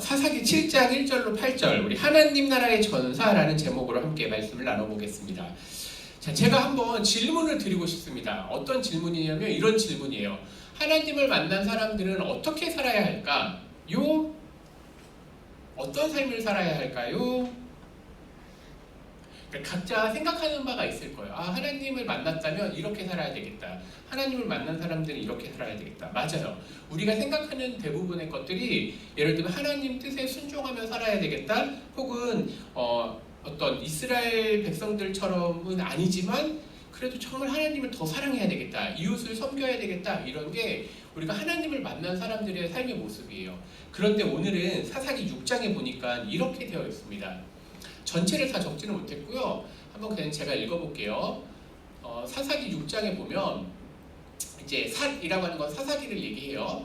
사사기 7장 1절로 8절 우리 하나님 나라의 전사라는 제목으로 함께 말씀을 나눠보겠습니다. 자, 제가 한번 질문을 드리고 싶습니다. 어떤 질문이냐면 이런 질문이에요. 하나님을 만난 사람들은 어떻게 살아야 할까요? 어떤 삶을 살아야 할까요? 각자 생각하는 바가 있을 거예요. 하나님을 만났다면 이렇게 살아야 되겠다. 하나님을 만난 사람들은 이렇게 살아야 되겠다. 맞아요. 우리가 생각하는 대부분의 것들이 예를 들면 하나님 뜻에 순종하며 살아야 되겠다. 혹은 어떤 이스라엘 백성들처럼은 아니지만 그래도 정말 하나님을 더 사랑해야 되겠다. 이웃을 섬겨야 되겠다. 이런 게 우리가 하나님을 만난 사람들의 삶의 모습이에요. 그런데 오늘은 사사기 6장에 보니까 이렇게 되어 있습니다. 전체를 다 적지는 못했고요. 한번 그냥 제가 읽어볼게요. 사사기 6장에 보면 이제 삿이라고 하는 건 사사기를 얘기해요.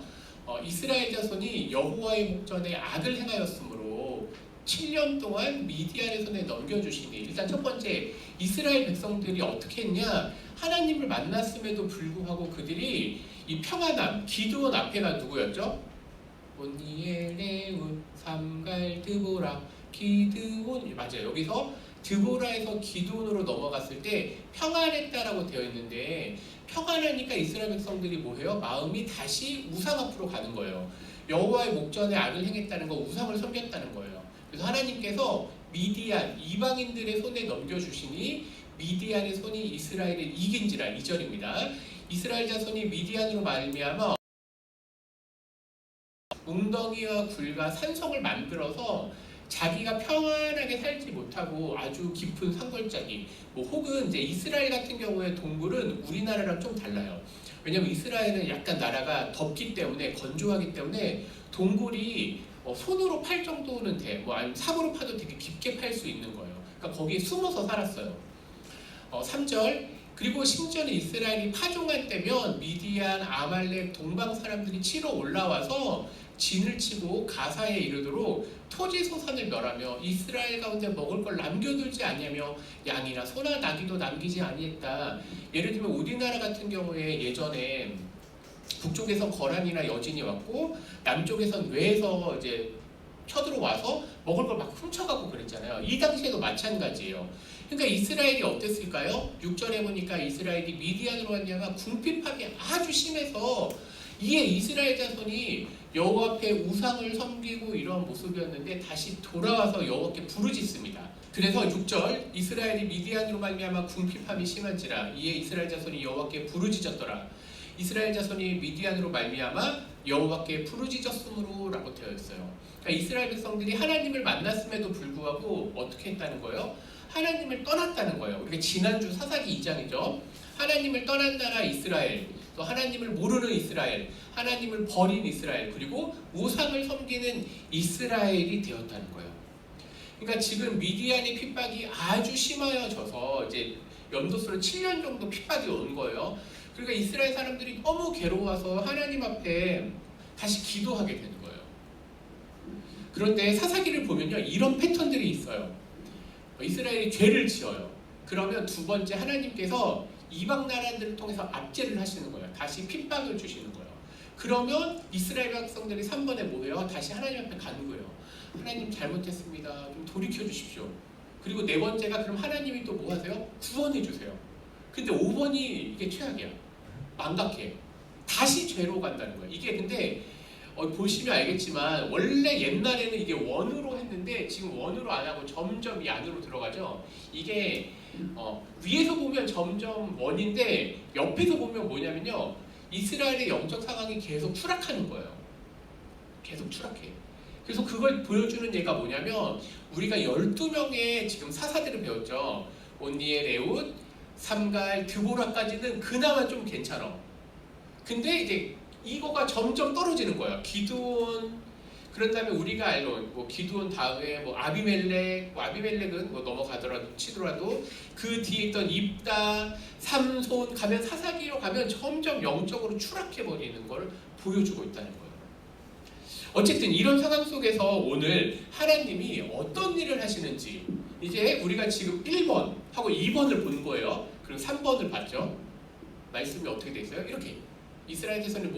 이스라엘 자손이 여호와의 목전에 악을 행하였으므로 7년 동안 미디안의 손에 넘겨주시니, 일단 첫 번째 이스라엘 백성들이 어떻게 했냐, 하나님을 만났음에도 불구하고 그들이 이 평안함, 기드온 앞에가 누구였죠? 온니엘, 레운, 삼갈, 드보라, 기드온, 맞아요. 여기서 드보라에서 기드온으로 넘어갔을 때 평안했다라고 되어 있는데, 평안하니까 이스라엘 백성들이 뭐해요? 마음이 다시 우상 앞으로 가는 거예요. 여호와의 목전에 악을 행했다는 거, 우상을 섬겼다는 거예요. 그래서 하나님께서 미디안, 이방인들의 손에 넘겨주시니 미디안의 손이 이스라엘을 이긴지라. 2절입니다. 이스라엘 자손이 미디안으로 말미암아 웅덩이와 굴과 산성을 만들어서 자기가 평안하게 살지 못하고 아주 깊은 산골짜기, 혹은 이제 이스라엘 같은 경우에 동굴은 우리나라랑 좀 달라요. 왜냐면 이스라엘은 약간 나라가 덥기 때문에, 건조하기 때문에 동굴이 손으로 팔 정도는 돼. 아니면 삽으로 파도 되게 깊게 팔 수 있는 거예요. 그러니까 거기에 숨어서 살았어요. 3절, 그리고 심지어는 이스라엘이 파종할 때면 미디안, 아말렉, 동방 사람들이 치러 올라와서 진을 치고 가사에 이르도록 토지 소산을 멸하며 이스라엘 가운데 먹을 걸 남겨두지 아니하며 양이나 소나 나귀도 남기지 아니했다. 예를 들면 우리나라 같은 경우에 예전에 북쪽에서 거란이나 여진이 왔고 남쪽에선 외에서 이제 쳐들어와서 먹을 걸 막 훔쳐가고 그랬잖아요. 이 당시에도 마찬가지예요. 그러니까 이스라엘이 어땠을까요? 6절에 보니까 이스라엘이 미디안으로 왔냐가 궁핍함이 아주 심해서 이에 이스라엘 자손이 여호와 앞에 우상을 섬기고 이런 모습이었는데 다시 돌아와서 여호와께 부르짖습니다. 그래서 6절, 이스라엘이 미디안으로 말미암아 궁핍함이 심한지라 이에 이스라엘 자손이 여호와께 부르짖었더라. 이스라엘 자손이 미디안으로 말미암아 여호와께 부르짖었으므로 라고 되어 있어요. 그러니까 이스라엘 백성들이 하나님을 만났음에도 불구하고 어떻게 했다는 거예요? 하나님을 떠났다는 거예요. 우리가 지난주 사사기 2장이죠. 하나님을 떠난 나라 이스라엘, 또 하나님을 모르는 이스라엘, 하나님을 버린 이스라엘, 그리고 우상을 섬기는 이스라엘이 되었다는 거예요. 그러니까 지금 미디안의 핍박이 아주 심하여져서 이제 연도수로 7년 정도 핍박이 온 거예요. 그러니까 이스라엘 사람들이 너무 괴로워서 하나님 앞에 다시 기도하게 되는 거예요. 그런데 사사기를 보면요, 이런 패턴들이 있어요. 이스라엘이 죄를 지어요. 그러면 두 번째 하나님께서 이방 나라들을 통해서 압제를 하시는 거예요. 다시 핍박을 주시는 거예요. 그러면 이스라엘 백성들이 3번에 뭐예요? 다시 하나님 앞에 가는 거예요. 하나님 잘못했습니다. 좀 돌이켜 주십시오. 그리고 네 번째가 그럼 하나님이 또 뭐 하세요? 구원해 주세요. 근데 5번이 이게 최악이야. 망각해. 다시 죄로 간다는 거예요. 이게 근데 보시면 알겠지만 원래 옛날에는 이게 원으로 했는데 지금 원으로 안 하고 점점 이 안으로 들어가죠. 이게 위에서 보면 점점 원인데 옆에서 보면 뭐냐면요, 이스라엘의 영적 상황이 계속 추락하는 거예요. 계속 추락해. 그래서 그걸 보여주는 예가 뭐냐면 우리가 12명의 지금 사사들을 배웠죠. 온니엘, 에웃, 삼갈, 드보라까지는 그나마 좀 괜찮아. 근데 이제 이거가 점점 떨어지는 거야. 기드온, 그런 다음에 우리가 알고 기드온 다음에 아비멜렉, 아비멜렉은 넘어가더라도 치더라도 그 뒤에 있던 입다, 삼손 가면 사사기로 가면 점점 영적으로 추락해 버리는 걸 보여주고 있다는 거예요. 어쨌든 이런 상황 속에서 오늘 하나님이 어떤 일을 하시는지 이제 우리가 지금 1번 하고 2번을 본 거예요. 그리고 3번을 봤죠. 말씀이 어떻게 돼 있어요? 이렇게 이스라엘 자손이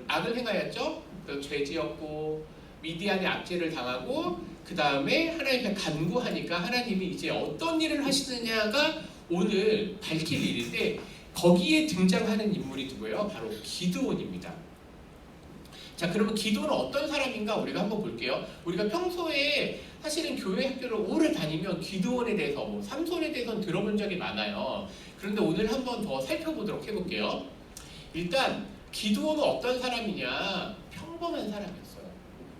악을 행하였죠. 죄지었고 미디안의 압제를 당하고 그 다음에 하나님께 간구하니까 하나님이 이제 어떤 일을 하시느냐가 오늘 밝힐 일인데 거기에 등장하는 인물이 누구예요? 바로 기드온입니다. 자, 그러면 기드온은 어떤 사람인가 우리가 한번 볼게요. 우리가 평소에 사실은 교회 학교를 오래 다니면 기드온에 대해서 삼손에 대해서는 들어본 적이 많아요. 그런데 오늘 한번 더 살펴보도록 해볼게요. 일단 기드온은 어떤 사람이냐? 평범한 사람이었어요.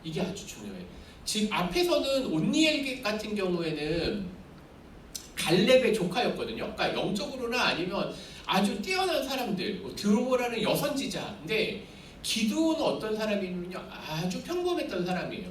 이게 아주 중요해요. 지금 앞에서는 온니엘 같은 경우에는 갈렙의 조카였거든요. 그러니까 영적으로나 아니면 아주 뛰어난 사람들, 드로보라는 여선지자인데 기드온은 어떤 사람이냐면요, 아주 평범했던 사람이에요.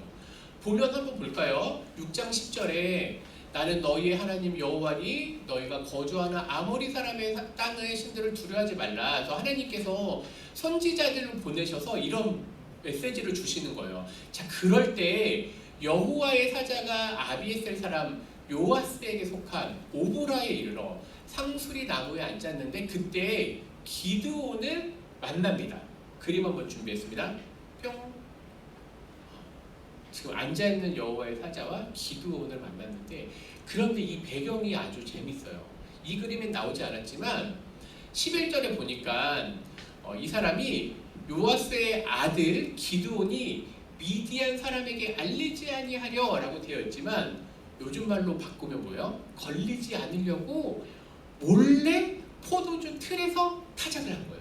보면 한번 볼까요? 6장 10절에 나는 너희의 하나님 여호와니 너희가 거주하는 아모리 사람의 땅의 신들을 두려워하지 말라. 그래서 하나님께서 선지자들을 보내셔서 이런 메시지를 주시는 거예요. 자, 그럴 때 여호와의 사자가 아비에셀 사람 요아스에게 속한 오보라에 이르러 상수리 나무에 앉았는데 그때 기드온을 만납니다. 그림 한번 준비했습니다. 뿅. 지금 앉아있는 여호와의 사자와 기드온을 만났는데 그런데 이 배경이 아주 재밌어요. 이 그림엔 나오지 않았지만 11절에 보니까 이 사람이 요아스의 아들 기드온이 미디안 사람에게 알리지 아니하려 라고 되어 있지만 요즘 말로 바꾸면 뭐예요? 걸리지 않으려고 몰래 포도주 틀에서 타작을 한 거예요.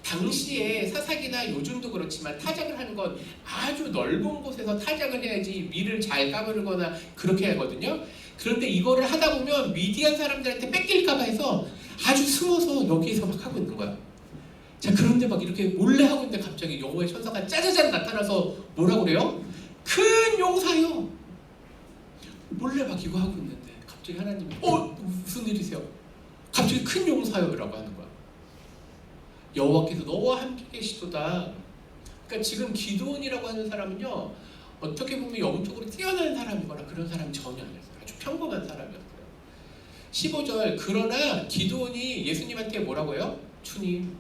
당시에 사사기나 요즘도 그렇지만 타작을 하는 건 아주 넓은 곳에서 타작을 해야지 밀을 잘 까부르거나 그렇게 하거든요. 그런데 이거를 하다 보면 미디안 사람들한테 뺏길까 봐 해서 아주 숨어서 여기에서 막 하고 있는 거야. 자, 그런데 막 이렇게 몰래 하고 있는데 갑자기 여호와의 천사가 짜자잔 나타나서 뭐라고 그래요? 큰 용사요. 몰래 막 이거 하고 있는데 갑자기 하나님이 무슨 일이세요? 갑자기 큰 용사요 라고 하는 거야. 여호와께서 너와 함께 계시도다. 그러니까 지금 기드온이라고 하는 사람은요, 어떻게 보면 영적으로 뛰어난 사람이거나 그런 사람이 전혀 아니었어요. 아주 평범한 사람이었어요. 15절 그러나 기드온이 예수님한테 뭐라고 해요? 주님,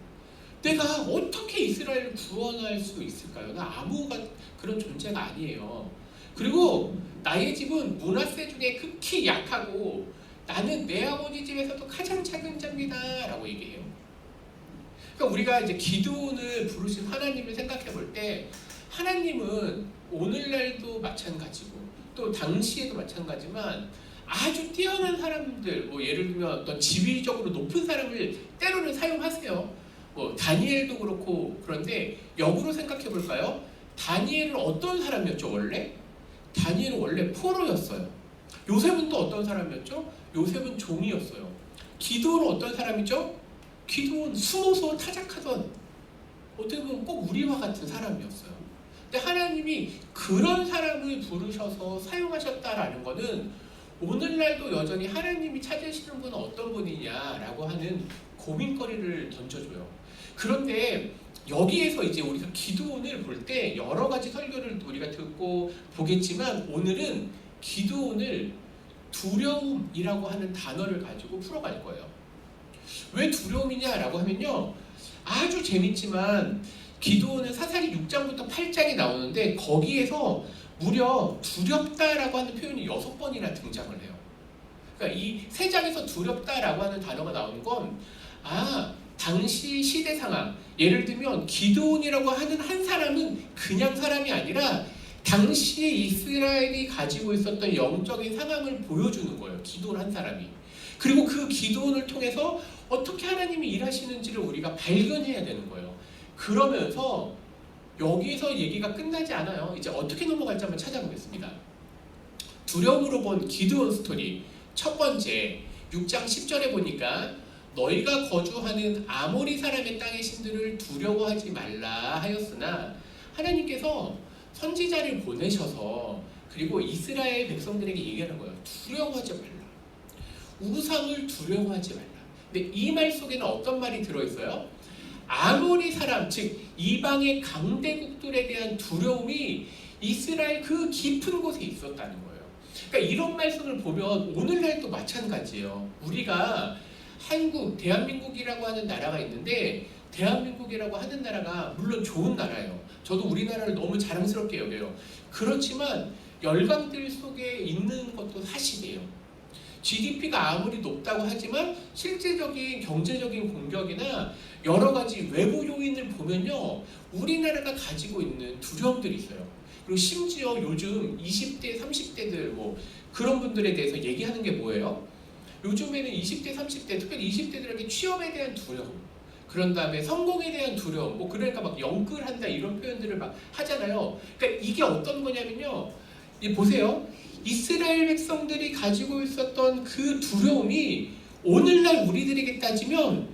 내가 어떻게 이스라엘을 구원할 수 있을까요? 나 아무가 그런 존재가 아니에요. 그리고 나의 집은 므낫세 중에 극히 약하고 나는 내 아버지 집에서도 가장 작은 자입니다 라고 얘기해요. 그러니까 우리가 이제 기드온을 부르신 하나님을 생각해 볼 때 하나님은 오늘날도 마찬가지고 또 당시에도 마찬가지만 아주 뛰어난 사람들, 예를 들면 어떤 지위적으로 높은 사람을 때로는 사용하세요. 다니엘도 그렇고. 그런데 역으로 생각해 볼까요? 다니엘은 어떤 사람이었죠 원래? 다니엘은 원래 포로였어요. 요셉은 또 어떤 사람이었죠? 요셉은 종이었어요. 기드온은 어떤 사람이죠? 기드온 숨어서 타작하던, 어떻게 보면 꼭 우리와 같은 사람이었어요. 근데 하나님이 그런 사람을 부르셔서 사용하셨다라는 것은 오늘날도 여전히 하나님이 찾으시는 분은 어떤 분이냐라고 하는 고민거리를 던져줘요. 그런데 여기에서 이제 우리가 기드온을 볼 때 여러 가지 설교를 우리가 듣고 보겠지만 오늘은 기드온을 두려움이라고 하는 단어를 가지고 풀어갈 거예요. 왜 두려움이냐라고 하면요, 아주 재밌지만 기드온은 사사기 6장부터 8장이 나오는데 거기에서 무려 두렵다라고 하는 표현이 6번이나 등장을 해요. 그러니까 이 3장에서 두렵다라고 하는 단어가 나오는 건 당시 시대 상황, 예를 들면 기드온이라고 하는 한 사람은 그냥 사람이 아니라 당시에 이스라엘이 가지고 있었던 영적인 상황을 보여주는 거예요. 기드온 한 사람이. 그리고 그 기드온을 통해서 어떻게 하나님이 일하시는지를 우리가 발견해야 되는 거예요. 그러면서 여기서 얘기가 끝나지 않아요. 이제 어떻게 넘어갈지 한번 찾아보겠습니다. 두려움으로 본 기드온 스토리. 첫 번째, 6장 10절에 보니까 너희가 거주하는 아모리 사람의 땅의 신들을 두려워하지 말라 하였으나 하나님께서 선지자를 보내셔서 그리고 이스라엘 백성들에게 얘기하는 거예요. 두려워하지 말라. 우상을 두려워하지 말라. 근데 이 말 속에는 어떤 말이 들어있어요? 아모리 사람, 즉 이방의 강대국들에 대한 두려움이 이스라엘 그 깊은 곳에 있었다는 거예요. 그러니까 이런 말씀을 보면 오늘날도 마찬가지예요. 우리가 한국, 대한민국이라고 하는 나라가 있는데 대한민국이라고 하는 나라가 물론 좋은 나라예요. 저도 우리나라를 너무 자랑스럽게 여겨요. 그렇지만 열강들 속에 있는 것도 사실이에요. GDP가 아무리 높다고 하지만 실제적인 경제적인 공격이나 여러 가지 외부 요인을 보면요, 우리나라가 가지고 있는 두려움들이 있어요. 그리고 심지어 요즘 20대, 30대들 뭐 그런 분들에 대해서 얘기하는 게 뭐예요? 요즘에는 20대, 30대, 특별히 20대들에게 취업에 대한 두려움, 그런 다음에 성공에 대한 두려움, 뭐 그러니까 막 영끌한다 이런 표현들을 막 하잖아요. 그러니까 이게 어떤 거냐면요, 보세요. 이스라엘 백성들이 가지고 있었던 그 두려움이 오늘날 우리들에게 따지면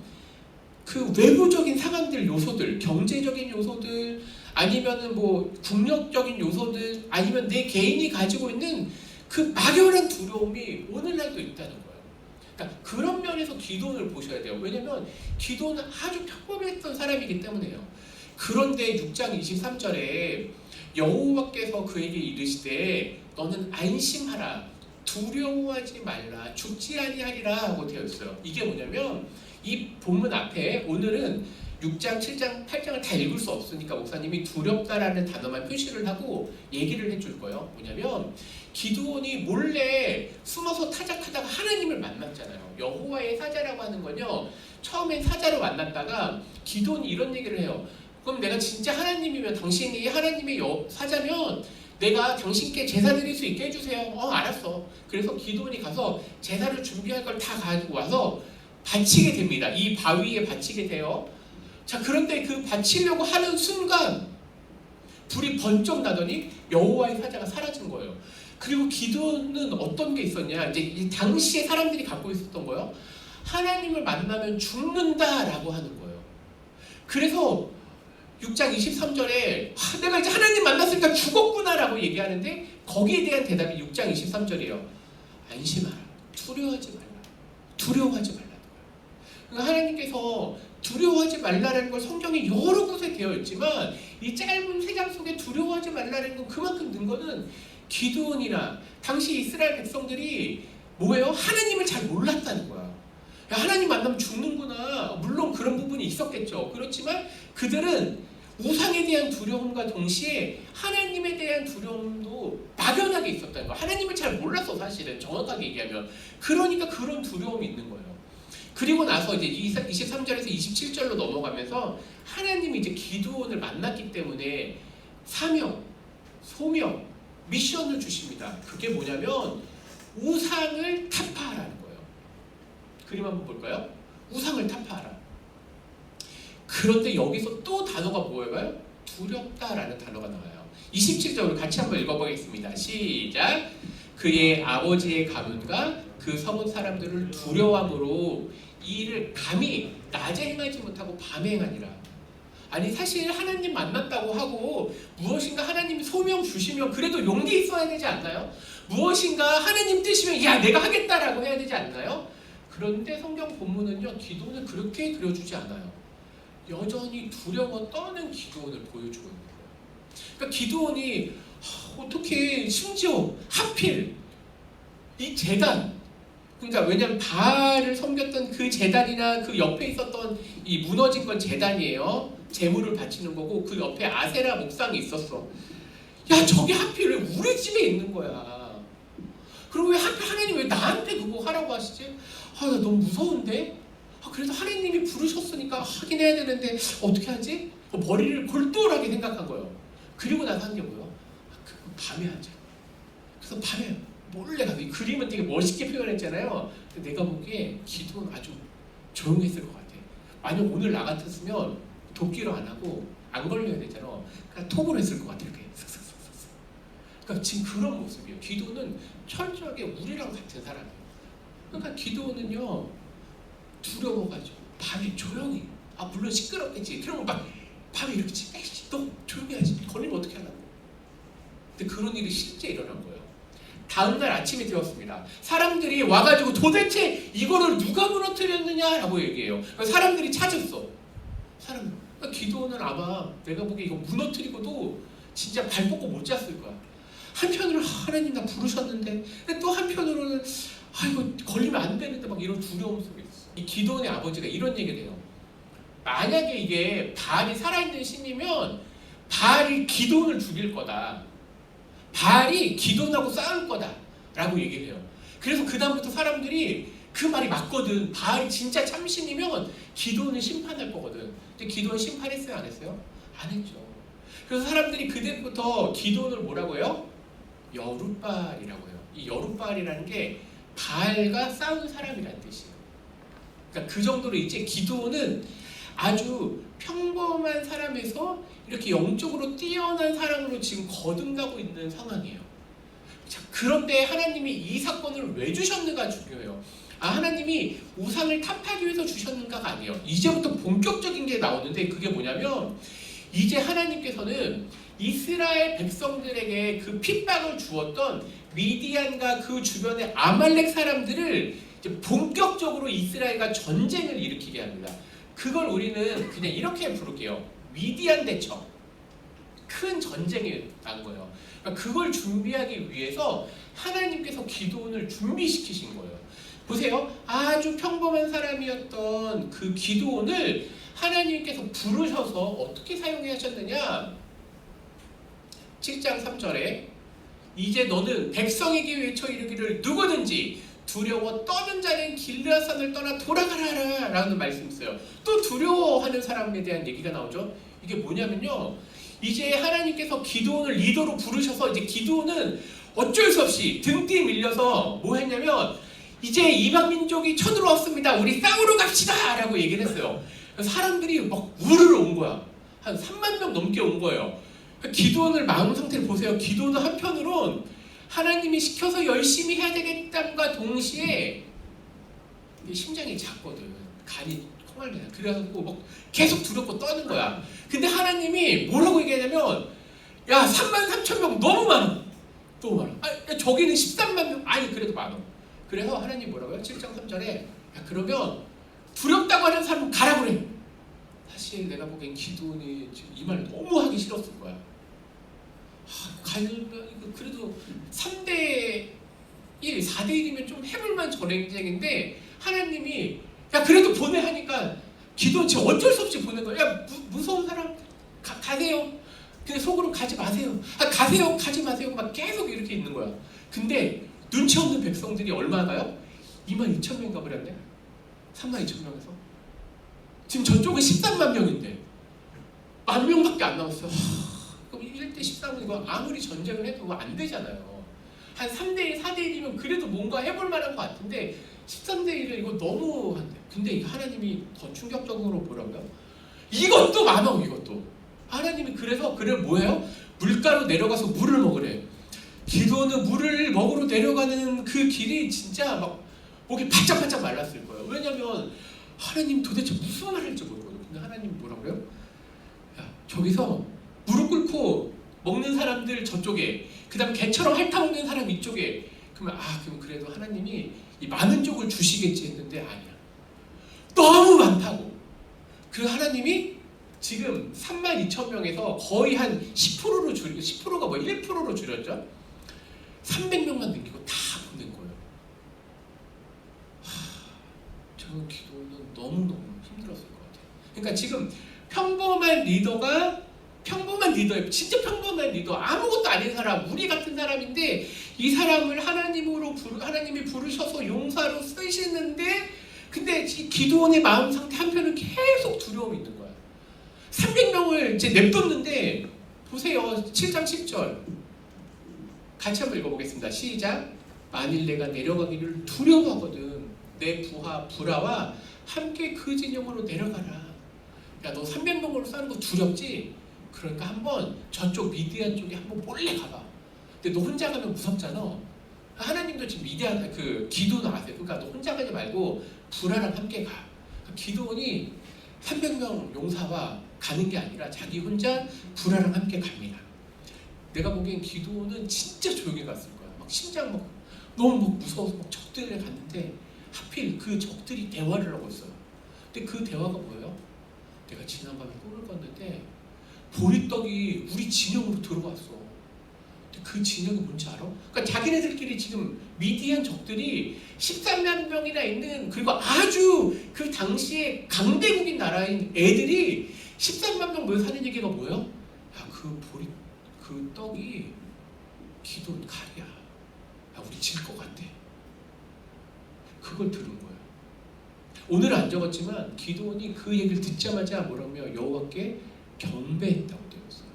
그 외부적인 상황들, 요소들, 경제적인 요소들, 아니면은 뭐 국력적인 요소들, 아니면 내 개인이 가지고 있는 그 막연한 두려움이 오늘날도 있다는 거예요. 그러니까 그런 면에서 기도원을 보셔야 돼요. 왜냐면 기도원은 아주 평범했던 사람이기 때문에요. 그런데 6장 23절에 여호와께서 그에게 이르시되 너는 안심하라, 두려워하지 말라, 죽지 아니하리라 하고 되어 있어요. 이게 뭐냐면 이 본문 앞에 오늘은 6장, 7장, 8장을 다 읽을 수 없으니까 목사님이 두렵다라는 단어만 표시를 하고 얘기를 해줄 거예요. 뭐냐면 기드온이 몰래 숨어서 타작하다가 하나님을 만났잖아요. 여호와의 사자라고 하는 건요, 처음엔 사자로 만났다가 기드온이 이런 얘기를 해요. 그럼 내가 진짜 하나님이면, 당신이 하나님의 사자면 내가 당신께 제사 드릴 수 있게 해주세요. 알았어. 그래서 기드온이 가서 제사를 준비할 걸 다 가지고 와서 바치게 됩니다. 이 바위에 바치게 돼요. 자, 그런데 그 바치려고 하는 순간 불이 번쩍 나더니 여호와의 사자가 사라진 거예요. 그리고 기드온은 어떤 게 있었냐, 이제 이 당시에 사람들이 갖고 있었던 거예요. 하나님을 만나면 죽는다라고 하는 거예요. 그래서 6장 23절에 내가 이제 하나님 만났으니까 죽었구나라고 얘기하는데 거기에 대한 대답이 6장 23절이에요. 안심하라, 두려워하지 말라, 두려워하지 말라. 그러니까 하나님께서 두려워하지 말라는 걸 성경에 여러 곳에 되어 있지만 이 짧은 3장 속에 두려워하지 말라는 건 그만큼 는 거는 기드온이나 당시 이스라엘 백성들이 뭐예요? 하나님을 잘 몰랐다는 거야. 야, 하나님 만나면 죽는구나. 물론 그런 부분이 있었겠죠. 그렇지만 그들은 우상에 대한 두려움과 동시에 하나님에 대한 두려움도 막연하게 있었다는 거야. 하나님을 잘 몰랐어, 사실은. 정확하게 얘기하면. 그러니까 그런 두려움이 있는 거예요. 그리고 나서 이제 23절에서 27절로 넘어가면서 하나님이 이제 기드온을 만났기 때문에 사명, 소명, 미션을 주십니다. 그게 뭐냐면 우상을 타파하라는 거예요. 그림 한번 볼까요? 우상을 타파하라. 그런데 여기서 또 단어가 뭐예요? 두렵다라는 단어가 나와요. 27절을 같이 한번 읽어보겠습니다. 시작. 그의 아버지의 가문과 그 성읍 사람들을 두려워함으로 이 일을 감히 낮에 행하지 못하고 밤에 행하니라. 아니, 사실 하나님 만났다고 하고 무엇인가 하나님이 소명 주시면 그래도 용기 있어야 되지 않나요? 무엇인가 하나님 뜻이면 야, 내가 하겠다라고 해야 되지 않나요? 그런데 성경 본문은요, 기도는 그렇게 그려주지 않아요. 여전히 두려워 떠는 기도원을 보여주고 있는 거예요. 그러니까 기도원이 어떻게 심지어 하필 이 제단, 그러니까 왜냐하면 바알을 섬겼던 그 제단이나 그 옆에 있었던 이 무너진 건 제단이에요. 제물을 바치는 거고 그 옆에 아세라 목상이 있었어. 야, 저게 하필 왜 우리 집에 있는 거야. 그리고 왜 하필 하나님 왜 나한테 그거 하라고 하시지? 나 너무 무서운데? 그래도 하나님이 부르셨으니까 하긴 해야 되는데 어떻게 하지? 머리를 골똘하게 생각한 거예요. 그리고 나서 한 게 뭐예요? 밤에 하자. 그래서 밤에 몰래 가서 이 그림은 되게 멋있게 표현했잖아요. 근데 내가 보기에 기도는 아주 조용했을 것 같아. 만약 오늘 나 같았으면 도끼로 안 하고 안 걸려야 되잖아. 그냥 톱으로 했을 것 같아. 이렇게 슥슥슥슥. 그러니까 지금 그런 모습이에요. 기도는 철저하게 우리랑 같은 사람이에요. 그러니까 기도는요, 두려워가지고 밤에 조용히, 물론 시끄럽겠지. 그러면 막 밤에 이렇게 너 조용히 하지. 걸리면 어떻게 하려고. 근데 그런 일이 실제 일어난 거예요. 다음날 아침이 되었습니다. 사람들이 와가지고 도대체 이거를 누가 무너뜨렸느냐라고 얘기해요. 사람들이 찾았어. 그러니까 기도는 아마 내가 보기에 이거 무너뜨리고도 진짜 발 뻗고 못 잤을 거야. 한편으로는 하나님 나 부르셨는데, 근데 또 한편으로는 이거 걸리면 안 되는데 막 이런 두려움 속에 있어. 이 기도원의 아버지가 이런 얘기를 해요. 만약에 이게 바알이 살아있는 신이면 바알이 기도원을 죽일 거다. 바알이 기도하고 싸울 거다라고 얘기를 해요. 그래서 그 다음부터 사람들이 그 말이 맞거든. 바알이 진짜 참신이면 기도는 심판할 거거든. 근데 기도는 심판했어요, 안 했어요? 안 했죠. 그래서 사람들이 그때부터 기도를 뭐라고 해요? 여룻바알이라고 해요. 이 여룻바알이라는 게 바알과 싸운 사람이라는 뜻이에요. 그러니까 그 정도로 이제 기도는 아주 평범한 사람에서 이렇게 영적으로 뛰어난 사람으로 지금 거듭나고 있는 상황이에요. 자, 그런데 하나님이 이 사건을 왜 주셨는가 중요해요. 하나님이 우상을 탑하기 위해서 주셨는가가 아니에요. 이제부터 본격적인 게 나오는데 그게 뭐냐면 이제 하나님께서는 이스라엘 백성들에게 그 핍박을 주었던 미디안과 그 주변의 아말렉 사람들을 이제 본격적으로 이스라엘과 전쟁을 일으키게 합니다. 그걸 우리는 그냥 이렇게 부를게요. 미디안 대첩. 큰 전쟁이 난 거예요. 그러니까 그걸 준비하기 위해서 하나님께서 기드온을 준비시키신 거예요. 보세요. 아주 평범한 사람이었던 그 기드온을 하나님께서 부르셔서 어떻게 사용해 하셨느냐? 7장 3절에 이제 너는 백성에게 외쳐 이르기를 누구든지 두려워 떠는 자는 길르앗산을 떠나 돌아가라 라는 말씀이 있어요. 또 두려워하는 사람에 대한 얘기가 나오죠. 이게 뭐냐면요, 이제 하나님께서 기드온을 리더로 부르셔서 이제 기드온은 어쩔 수 없이 등 뒤에 밀려서 뭐 했냐면 이제 이방 민족이 쳐들어왔습니다. 우리 싸우러 갑시다 라고 얘기를 했어요. 사람들이 막 우르르 온 거야. 한 3만 명 넘게 온 거예요. 기드온을 마음 상태를 보세요. 기드온은 한편으론 하나님이 시켜서 열심히 해야 되겠다과 동시에 심장이 작거든. 간이 콩알이야. 그래가지고 막 계속 두렵고 떠는 거야. 근데 하나님이 뭐라고 얘기하냐면 야 3만 3천 명 너무 많아. 너무 많아. 야, 저기는 13만 명. 아니 그래도 많아. 그래서 하나님 뭐라고요? 7장 3절에 야, 그러면 두렵다고 하는 사람 가라 그래. 사실 내가 보기엔 기드온이 지금 이 말 너무 하기 싫었을 거야. 가면 그래도 3대 1, 4대 1이면 좀 해볼만 전쟁인데 하나님이 야 그래도 보내 하니까 기드온 지금 어쩔 수 없이 보낸 거야. 야 무서운 사람 가세요. 근데 속으로 가지 마세요. 가세요. 가지 마세요. 막 계속 이렇게 있는 거야. 근데 눈치 없는 백성들이 얼마나요? 22,000명 가버렸네. 32,000명에서 지금 저쪽은 13만 명인데 10,000명밖에 안 남았어요. 그럼 1대 13은 이거 아무리 전쟁을 해도 안 되잖아요. 한 3대 1, 4대 1이면 그래도 뭔가 해볼 만한 것 같은데 13대 1은 이거 너무 한데. 근데 하나님이 더 충격적으로 뭐라고요? 이것도 많아. 이것도 하나님이 그래서 그를 뭐예요? 물가로 내려가서 물을 먹으래. 기드온은 물을 먹으러 내려가는 그 길이 진짜 막 목이 바짝바짝 말랐을 거예요. 왜냐면 하나님 도대체 무슨 말 할지 모르거든요. 근데 하나님 뭐라고요? 야 저기서 무릎 꿇고 먹는 사람들 저쪽에, 그 다음 개처럼 핥아먹는 사람 이쪽에. 그러면 그럼 그래도 하나님이 이 많은 쪽을 주시겠지 했는데 아니야. 너무 많다고. 그 하나님이 지금 32,000명에서 거의 한 10%로 줄이고 10%가 뭐 1%로 줄였죠. 300명만 남기고 다 보낸 거예요. 저 기도는 너무너무 힘들었을 것 같아요. 그러니까 지금 평범한 리더예요. 진짜 평범한 리더. 아무것도 아닌 사람, 우리 같은 사람인데 이 사람을 하나님이 부르셔서 용사로 쓰시는데 근데 기드온의 마음 상태 한편은 계속 두려움이 있는 거야. 300명을 이제 냅뒀는데 보세요. 7장 10절 같이 한번 읽어보겠습니다. 시작. 만일 내가 내려가기를 두려워하거든 내 부하와 함께 그 진영으로 내려가라. 야 너 300명으로 싸는 거 두렵지? 그러니까 한번 저쪽 미디안 쪽에 한번 몰래 가봐. 근데 너 혼자 가면 무섭잖아. 하나님도 지금 미디안 기드온 아세요? 그러니까 너 혼자 가지 말고 부하랑 함께 가. 기드온이 300명 용사와 가는 게 아니라 자기 혼자 부하랑 함께 갑니다. 내가 보기엔 기드온은 진짜 조용히 갔을 거야. 막 심장 막 너무 무서워서 막 적들에 갔는데 하필 그 적들이 대화를 하고 있어요. 근데 그 대화가 뭐예요? 내가 지난밤에 꿈을 꿨는데 보리떡이 우리 진영으로 들어왔어. 근데 그 진영이 뭔지 알아? 그러니까 자기네들끼리 지금 미디안 적들이 13만 명이나 있는, 그리고 아주 그 당시에 강대국인 나라인 애들이 13만 명 모여 사는 얘기가 뭐예요? 야 그 떡이 기도는 칼이야. 야, 우리 질 것 같아. 그걸 들은 거예요. 오늘 안 적었지만 기도원이 그 얘기를 듣자마자 뭐라며 여호와께 경배했다고 되어 있어요.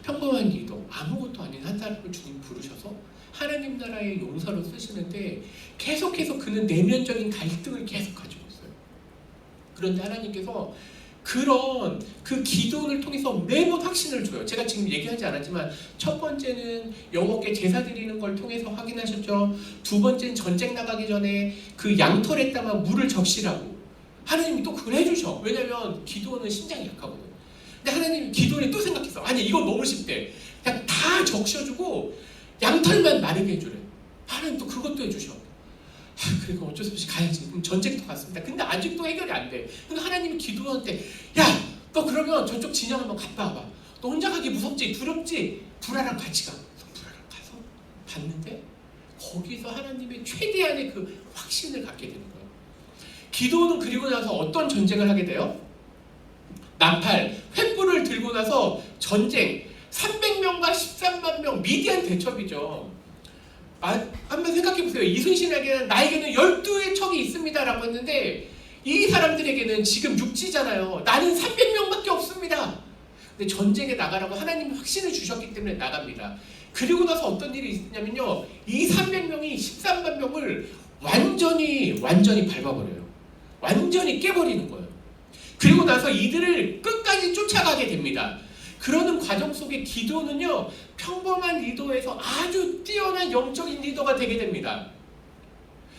평범한 리더, 아무것도 아닌 한 사람을 주님 부르셔서 하나님 나라의 용사로 쓰시는데 계속해서 그는 내면적인 갈등을 계속 가지고 있어요. 그런데 하나님께서 그런 그 기도를 통해서 매번 확신을 줘요. 제가 지금 얘기하지 않았지만 첫 번째는 여호와께 제사 드리는 걸 통해서 확인하셨죠. 두 번째는 전쟁 나가기 전에 그 양털에다가 물을 적시라고 하나님이 또 그걸 해주셔. 왜냐면 기도는 심장이 약하거든. 근데 하나님이 기도를 또 생각했어. 아니 이거 너무 쉽대. 그냥 다 적셔주고 양털만 마르게 해주래. 하나님 또 그것도 해주셔. 그리고 어쩔 수 없이 가야지. 그럼 전쟁도 갔습니다. 근데 아직도 해결이 안 돼. 근데 하나님이 기도하는데 야, 너 그러면 저쪽 진영 한번 갔다 와봐. 너 혼자 가기 무섭지? 두렵지? 불화랑 같이 가. 불화랑 가서 봤는데 거기서 하나님의 최대한의 그 확신을 갖게 되는 거예요. 기도는 그리고 나서 어떤 전쟁을 하게 돼요? 나팔, 횃불을 들고 나서 전쟁 300명과 13만 명 미디안 대첩이죠. 한번 생각해보세요. 이순신에게는 나에게는 12의 척이 있습니다 라고 했는데 이 사람들에게는 지금 육지잖아요. 나는 300명밖에 없습니다. 근데 전쟁에 나가라고 하나님이 확신을 주셨기 때문에 나갑니다. 그리고 나서 어떤 일이 있냐면요, 이 300명이 13만 명을 완전히 밟아버려요. 완전히 깨버리는 거예요. 그리고 나서 이들을 끝까지 쫓아가게 됩니다. 그러는 과정 속에 기도는요, 평범한 리더에서 아주 뛰어난 영적인 리더가 되게 됩니다.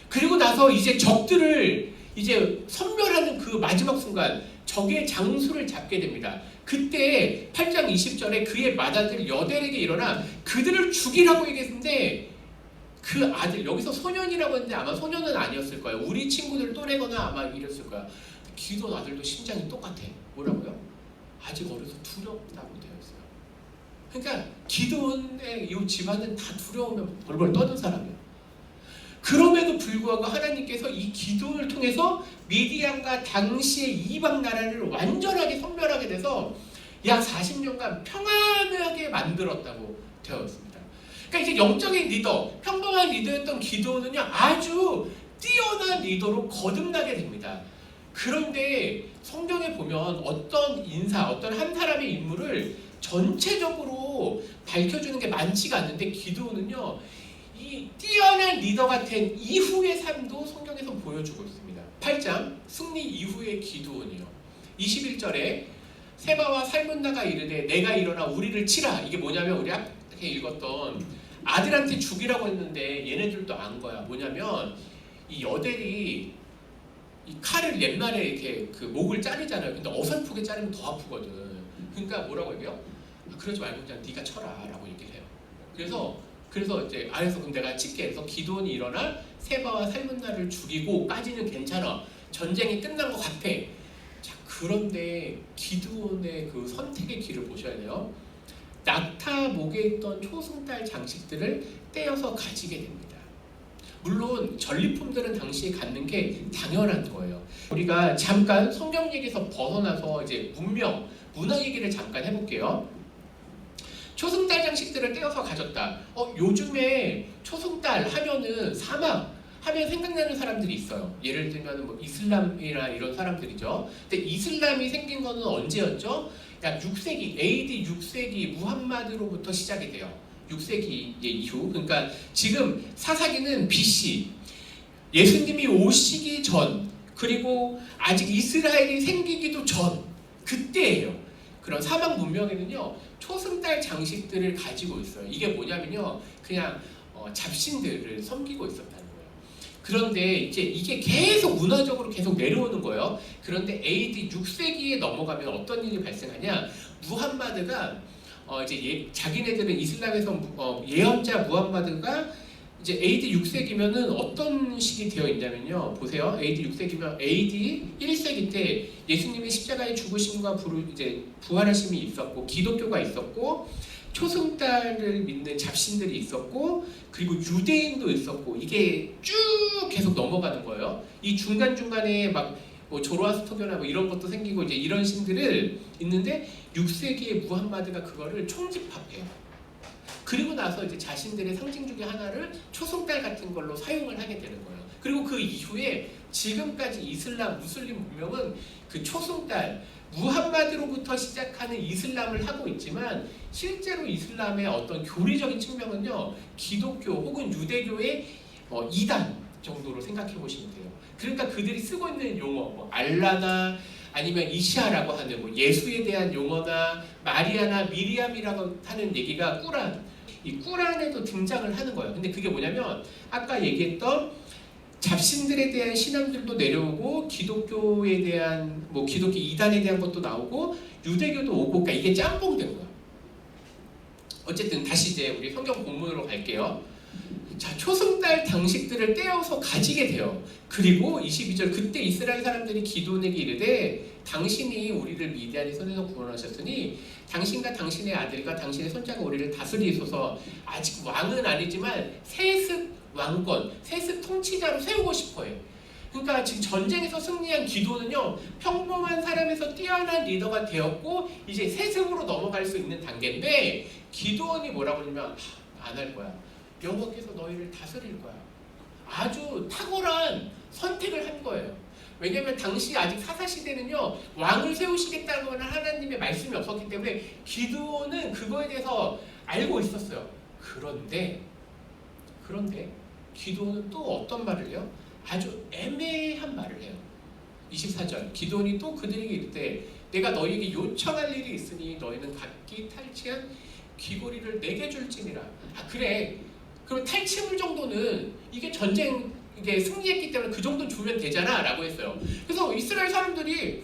그리고 나서 이제 적들을 이제 섬멸하는 그 마지막 순간 적의 장수를 잡게 됩니다. 그때 8장 20절에 그의 맏아들 여델에게 일어나 그들을 죽이라고 얘기했는데 그 아들, 여기서 소년이라고 했는데 아마 소년은 아니었을 거예요. 우리 친구들 또래거나 아마 이랬을 거야. 기도원 아들도 심장이 똑같아. 뭐라고요? 아직 어려서 두렵다고 되어 있어요. 그러니까 기도원의 이 집안은 다 두려우면 벌벌 떠는 사람이에요. 그럼에도 불구하고 하나님께서 이 기도를 통해서 미디안과 당시의 이방 나라를 완전하게 섬멸하게 돼서 약 40년간 평안하게 만들었다고 되어 있습니다. 그러니까 이제 영적인 리더, 평범한 리더였던 기도는요, 아주 뛰어난 리더로 거듭나게 됩니다. 그런데 성경에 보면 어떤 인사, 어떤 한 사람의 인물을 전체적으로 밝혀주는 게 많지가 않는데 기드온은요, 이 뛰어난 리더가 된 이후의 삶도 성경에서 보여주고 있습니다. 8장 승리 이후의 기드온이요. 21절에 세바와 살문나가 이르되 내가 일어나 우리를 치라. 이게 뭐냐면 우리 앞에 읽었던 아들한테 죽이라고 했는데 얘네들도 안 거야. 뭐냐면 이 여델이 이 칼을 옛날에 이렇게 그 목을 자르잖아요. 근데 어설프게 자르면 더 아프거든. 그러니까 뭐라고 얘기해요? 그러지 말고 그냥 네가 쳐라라고 얘기를 해요. 그래서 이제 아래서 그럼 내가 칠게 해서 기드온이 일어나 세바와 살문나를 죽이고까지는 괜찮아. 전쟁이 끝난 것 같아. 자, 그런데 기드온의 그 선택의 길을 보셔야 돼요. 낙타 목에 있던 초승달 장식들을 떼어서 가지게 됩니다. 물론 전리품들은 당시에 갖는 게 당연한 거예요. 우리가 잠깐 성경 얘기에서 벗어나서 이제 문화 얘기를 잠깐 해볼게요. 초승달 장식들을 떼어서 가졌다. 요즘에 초승달 하면은 사막 하면 생각나는 사람들이 있어요. 예를 들면 뭐 이슬람이나 이런 사람들이죠. 근데 이슬람이 생긴 거는 언제였죠? 약 6세기, AD 6세기 무함마드로부터 시작이 돼요. 6세기 이후. 그러니까 지금 사사기는 BC, 예수님이 오시기 전, 그리고 아직 이스라엘이 생기기도 전, 그때예요. 그런 사막 문명에는요, 초승달 장식들을 가지고 있어요. 이게 뭐냐면요, 그냥 잡신들을 섬기고 있었다는 거예요. 그런데 이제 이게 계속 문화적으로 계속 내려오는 거예요. 그런데 AD 6세기에 넘어가면 어떤 일이 발생하냐? 무함마드가 이제 자기네들은 이슬람에서 예언자 무함마드가 이제 AD 6세기면은 어떤 식이 되어 있냐면요. 보세요. AD 6세기면 AD 1세기 때 예수님의 십자가의 죽으심과 이제 부활하심이 있었고 기독교가 있었고 초승달을 믿는 잡신들이 있었고 그리고 유대인도 있었고 이게 쭉 계속 넘어가는 거예요. 이 중간중간에 막 뭐 조로아스터교나 뭐 이런 것도 생기고 이제 이런 신들을 있는데 6세기에 무함마드가 그거를 총집합해요. 그리고 나서 이제 자신들의 상징 중에 하나를 초승달 같은 걸로 사용을 하게 되는 거예요. 그리고 그 이후에 지금까지 이슬람, 무슬림 문명은 그 초승달, 무함마드로부터 시작하는 이슬람을 하고 있지만 실제로 이슬람의 어떤 교리적인 측면은요, 기독교 혹은 유대교의 이단 정도로 생각해 보시면 돼요. 그러니까 그들이 쓰고 있는 용어, 뭐 알라나 아니면 이시아라고 하는 뭐 예수에 대한 용어나 마리아나 미리암이라고 하는 얘기가 꾸란, 이 꾸란에도 등장을 하는 거예요. 근데 그게 뭐냐면 아까 얘기했던 잡신들에 대한 신앙들도 내려오고 기독교에 대한 뭐 기독교 이단에 대한 것도 나오고 유대교도 오고, 그러니까 이게 짬뽕된 거야. 어쨌든 다시 이제 우리 성경 본문으로 갈게요. 자, 초승달 당식들을 떼어서 가지게 돼요. 그리고 22절, 그때 이스라엘 사람들이 기드온에게 이르되 당신이 우리를 미디안의 손에서 구원하셨으니 당신과 당신의 아들과 당신의 손자가 우리를 다스리소서. 아직 왕은 아니지만 세습 왕권, 세습 통치자로 세우고 싶어요. 그러니까 지금 전쟁에서 승리한 기드온은요, 평범한 사람에서 뛰어난 리더가 되었고 이제 세습으로 넘어갈 수 있는 단계인데, 기드온이 뭐라고 하냐면 안 할 거야. 여호와께서 너희를 다스릴 거야. 아주 탁월한 선택을 한 거예요. 왜냐하면 당시 아직 사사시대는요, 왕을 세우시겠다는 하나님의 말씀이 없었기 때문에 기드온은 그거에 대해서 알고 있었어요. 그런데 기드온은 또 어떤 말을 해요? 아주 애매한 말을 해요. 24절, 기드온이 또 그들에게 이르되 내가 너희에게 요청할 일이 있으니 너희는 각기 탈취한 귀고리를 내게 줄지니라. 아 그래, 그럼 탈취물 정도는 이게 전쟁 이게 승리했기 때문에 그 정도 주면 되잖아 라고 했어요. 그래서 이스라엘 사람들이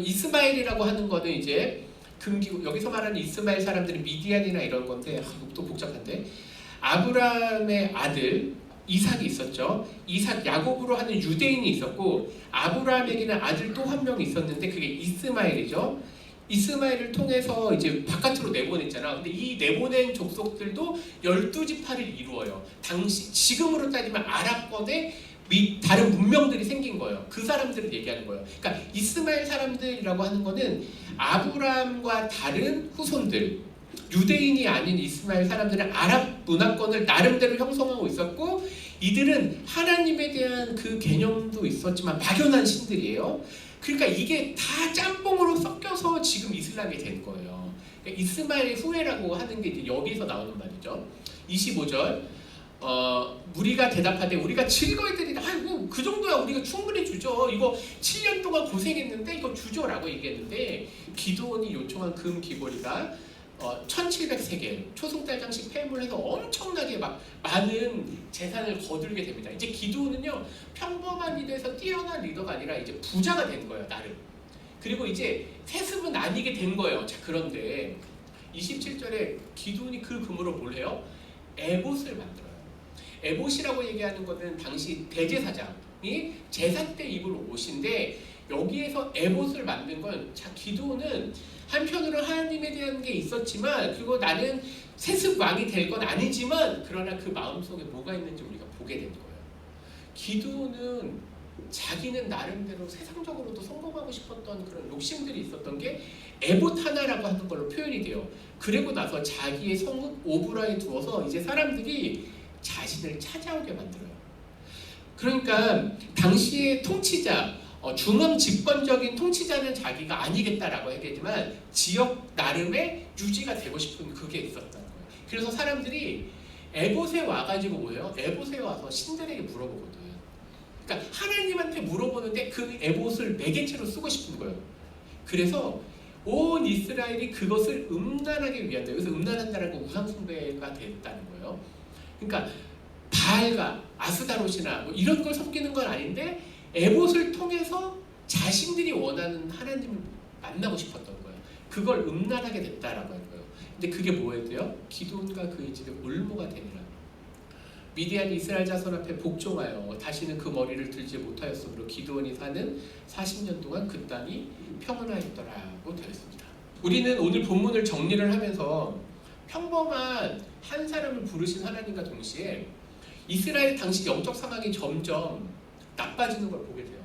이스마엘이라고 하는 거는 이제 금기구, 여기서 말하는 이스마엘 사람들은 미디안이나 이런 건데 또 복잡한데, 아브라함의 아들 이삭이 있었죠. 이삭 야곱으로 하는 유대인이 있었고 아브라함에게는 아들 또 한 명 있었는데 그게 이스마엘이죠. 이스마엘을 통해서 이제 바깥으로 내보냈잖아. 근데 이 내보낸 족속들도 12지파를 이루어요. 당시 지금으로 따지면 아랍권에 다른 문명들이 생긴 거예요. 그 사람들을 얘기하는 거예요. 그러니까 이스마엘 사람들이라고 하는 거는 아브라함과 다른 후손들, 유대인이 아닌 이스마엘 사람들은 아랍 문화권을 나름대로 형성하고 있었고, 이들은 하나님에 대한 그 개념도 있었지만 막연한 신들이에요. 그러니까 이게 다 짬뽕으로 섞여서 지금 이슬람이 된 거예요. 그러니까 이스마엘 후예라고 하는 게 이제 여기서 나오는 말이죠. 25절, 무리가 대답하되 우리가 즐거이 드리다. 아이고 그 정도야 우리가 충분히 주죠. 이거 7년 동안 고생했는데 이거 주죠라고 얘기했는데, 기드온이 요청한 금 귀고리가 1700세겔, 초승달 장식 폐물해서 엄청나게 막 많은 재산을 거들게 됩니다. 이제 기드온은요, 평범한 리더에서 뛰어난 리더가 아니라 이제 부자가 된 거예요, 나름. 그리고 이제 세습은 아니게 된 거예요. 자, 그런데 27절에 기드온이 그 금으로 뭘 해요? 에봇을 만들어요. 에봇이라고 얘기하는 것은 당시 대제사장이 제사 때 입을 옷인데, 여기에서 에봇을 만든 건, 자, 기드온은 한편으로 하나님에 대한 게 있었지만, 그리고 나는 세습 왕이 될 건 아니지만, 그러나 그 마음속에 뭐가 있는지 우리가 보게 된 거예요. 기드온은 자기는 나름대로 세상적으로도 성공하고 싶었던 그런 욕심들이 있었던 게 에봇 하나라고 하는 걸로 표현이 돼요. 그리고 나서 자기의 성읍 오브라에 두어서 이제 사람들이 자신을 찾아오게 만들어요. 그러니까 당시의 통치자, 중앙 집권적인 통치자는 자기가 아니겠다라고 얘기했지만 지역 나름의 유지가 되고 싶은 그게 있었다는 거예요. 그래서 사람들이 에봇에 와가지고 뭐예요? 에봇에 와서 신들에게 물어보거든. 그러니까 하나님한테 물어보는데 그 에봇을 매개체로 쓰고 싶은 거예요. 그래서 온 이스라엘이 그것을 음란하게 위한다. 여기서 음란한다는 건 우상숭배가 됐다는 거예요. 그러니까 바알과 아스다롯이나 뭐 이런 걸 섬기는 건 아닌데 에봇을 통해서 자신들이 원하는 하나님을 만나고 싶었던 거예요. 그걸 음란하게 됐다라고 한 거예요. 근데 그게 뭐였대요? 기드온과 그의 집에 올무가 되니라. 미디안이 이스라엘 자손 앞에 복종하여 다시는 그 머리를 들지 못하였으므로 기드온이 사는 40년 동안 그 땅이 평안하였더라고 되어 있습니다. 우리는 오늘 본문을 정리를 하면서 평범한 한 사람을 부르신 하나님과 동시에 이스라엘 당시 영적 상황이 점점 나빠지는 걸 보게 돼요.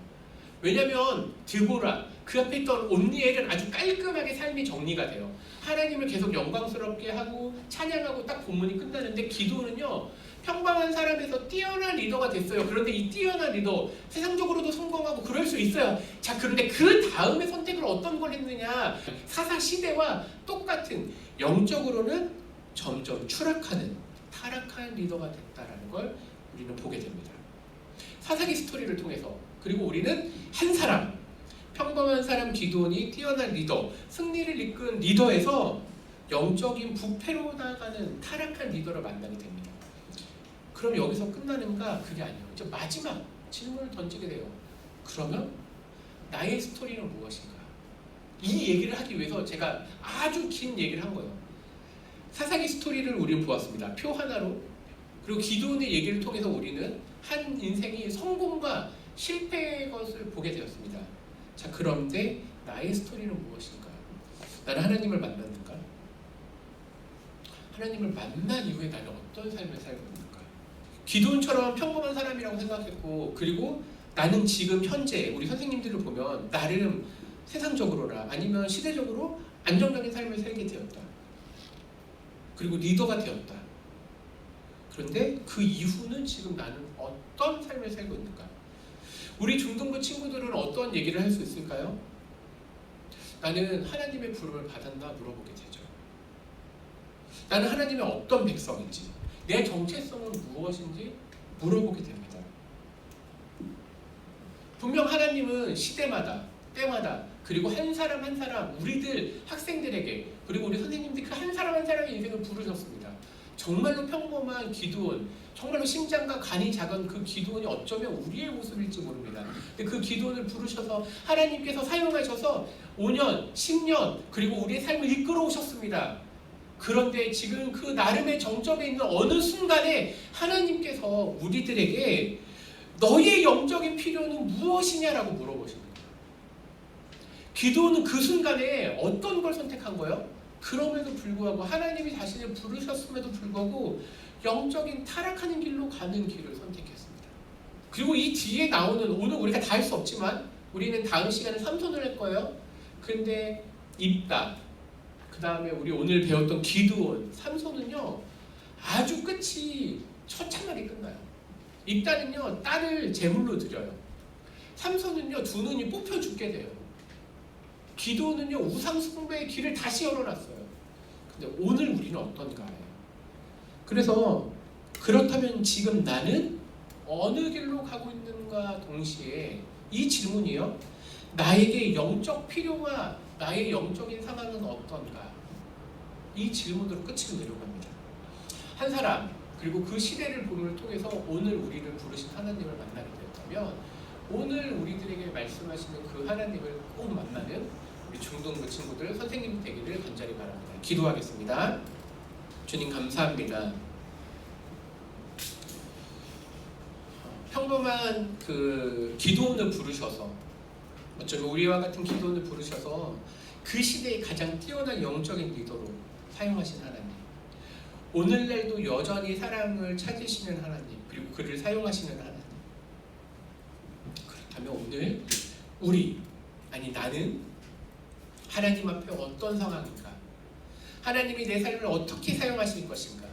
왜냐하면 드보라, 그 앞에 있던 온니엘은 아주 깔끔하게 삶이 정리가 돼요. 하나님을 계속 영광스럽게 하고 찬양하고 딱 본문이 끝나는데 기도는요 평범한 사람에서 뛰어난 리더가 됐어요. 그런데 이 뛰어난 리더 세상적으로도 성공하고 그럴 수 있어요. 자, 그런데 그 다음에 선택을 어떤 걸 했느냐, 사사 시대와 똑같은 영적으로는 점점 추락하는 타락한 리더가 됐다라는 걸 우리는 보게 됩니다. 사사기 스토리를 통해서. 그리고 우리는 한 사람, 평범한 사람 기드온이 뛰어난 리더, 승리를 이끈 리더에서 영적인 부패로 나가는 타락한 리더를 만나게 됩니다. 그럼 여기서 끝나는가? 그게 아니에요. 이제 마지막 질문을 던지게 돼요. 그러면 나의 스토리는 무엇인가? 이 얘기를 하기 위해서 제가 아주 긴 얘기를 한 거예요. 사사기 스토리를 우리는 보았습니다. 표 하나로. 그리고 기드온의 얘기를 통해서 우리는 한 인생이 성공과 실패의 것을 보게 되었습니다. 자, 그런데 나의 스토리는 무엇인가? 나는 하나님을 만났는가? 하나님을 만난 이후에 나는 어떤 삶을 살고 있는가? 기드온처럼 평범한 사람이라고 생각했고, 그리고 나는 지금 현재 우리 선생님들을 보면 나름 세상적으로나 아니면 시대적으로 안정적인 삶을 살게 되었다. 그리고 리더가 되었다. 그런데 그 이후는 지금 나는 어떤 삶을 살고 있는가? 우리 중등부 친구들은 어떤 얘기를 할 수 있을까요? 나는 하나님의 부름을 받았나 물어보게 되죠. 나는 하나님의 어떤 백성인지, 내 정체성은 무엇인지 물어보게 됩니다. 분명 하나님은 시대마다, 때마다, 그리고 한 사람 한 사람, 우리들 학생들에게, 그리고 우리 선생님들 그 한 사람 한 사람의 인생을 부르셨습니다. 정말로 평범한 기드온, 정말로 심장과 간이 작은 그 기드온이 어쩌면 우리의 모습일지 모릅니다. 근데 그 기드온을 부르셔서 하나님께서 사용하셔서 5년, 10년, 그리고 우리의 삶을 이끌어 오셨습니다. 그런데 지금 그 나름의 정점에 있는 어느 순간에 하나님께서 우리들에게 너의 영적인 필요는 무엇이냐라고 물어보십니다. 기드온은 그 순간에 어떤 걸 선택한 거예요? 그럼에도 불구하고 하나님이 자신을 부르셨음에도 불구하고 영적인 타락하는 길로 가는 길을 선택했습니다. 그리고 이 뒤에 나오는, 오늘 우리가 다 할 수 없지만 우리는 다음 시간에 3손을 할 거예요. 근데 입다, 그 다음에 우리 오늘 배웠던 기드온, 3손은요 아주 끝이 처참하게 끝나요. 입다는요 딸을 제물로 드려요. 3손은요 두 눈이 뽑혀 죽게 돼요. 기드온은요 우상 숭배의 길을 다시 열어놨어요. 근데 오늘 우리는 어떤가요? 그래서 그렇다면 지금 나는 어느 길로 가고 있는가 동시에 이 질문이요, 나에게 영적 필요와 나의 영적인 상황은 어떤가? 이 질문으로 끝을 내려갑니다. 한 사람, 그리고 그 시대를 본문을 통해서 오늘 우리를 부르신 하나님을 만나게 되었다면 오늘 우리들에게 말씀하시는 그 하나님을 꼭 만나는 우리 중등부 친구들, 선생님 되기를 간절히 바랍니다. 기도하겠습니다. 주님 감사합니다. 평범한 그 기드온을 부르셔서, 어쩌면 우리와 같은 기드온을 부르셔서 그 시대의 가장 뛰어난 영적인 리더로 사용하신 하나님, 오늘날도 여전히 사람을 찾으시는 하나님, 그리고 그를 사용하시는 하나님. 그렇다면 오늘 우리, 아니 나는 하나님 앞에 어떤 상황인가? 하나님이 내 삶을 어떻게 사용하실 것인가?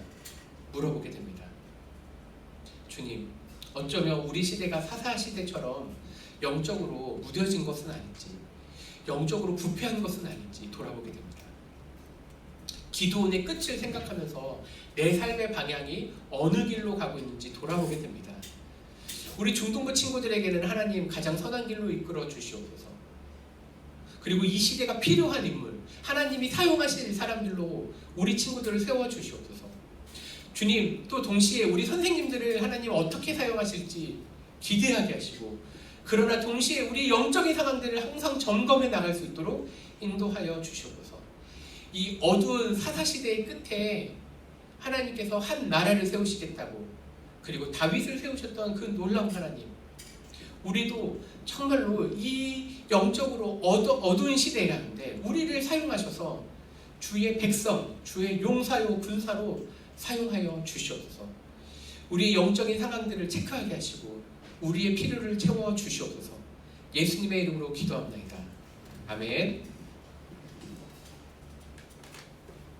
물어보게 됩니다. 주님, 어쩌면 우리 시대가 사사 시대처럼 영적으로 무뎌진 것은 아닌지, 영적으로 부패한 것은 아닌지 돌아보게 됩니다. 기드온의 끝을 생각하면서 내 삶의 방향이 어느 길로 가고 있는지 돌아보게 됩니다. 우리 중등부 친구들에게는 하나님 가장 선한 길로 이끌어 주시옵소서. 그리고 이 시대가 필요한 인물, 하나님이 사용하실 사람들로 우리 친구들을 세워주시옵소서. 주님, 또 동시에 우리 선생님들을 하나님 어떻게 사용하실지 기대하게 하시고, 그러나 동시에 우리 영적인 상황들을 항상 점검해 나갈 수 있도록 인도하여 주시옵소서. 이 어두운 사사시대의 끝에 하나님께서 한 나라를 세우시겠다고, 그리고 다윗을 세우셨던 그 놀라운 하나님, 우리도 정말로 이 영적으로 어두운 시대라는데 우리를 사용하셔서 주의 백성, 주의 용사요 군사로 사용하여 주시옵소서. 우리의 영적인 상황들을 체크하게 하시고 우리의 필요를 채워 주시옵소서. 예수님의 이름으로 기도합니다. 아멘.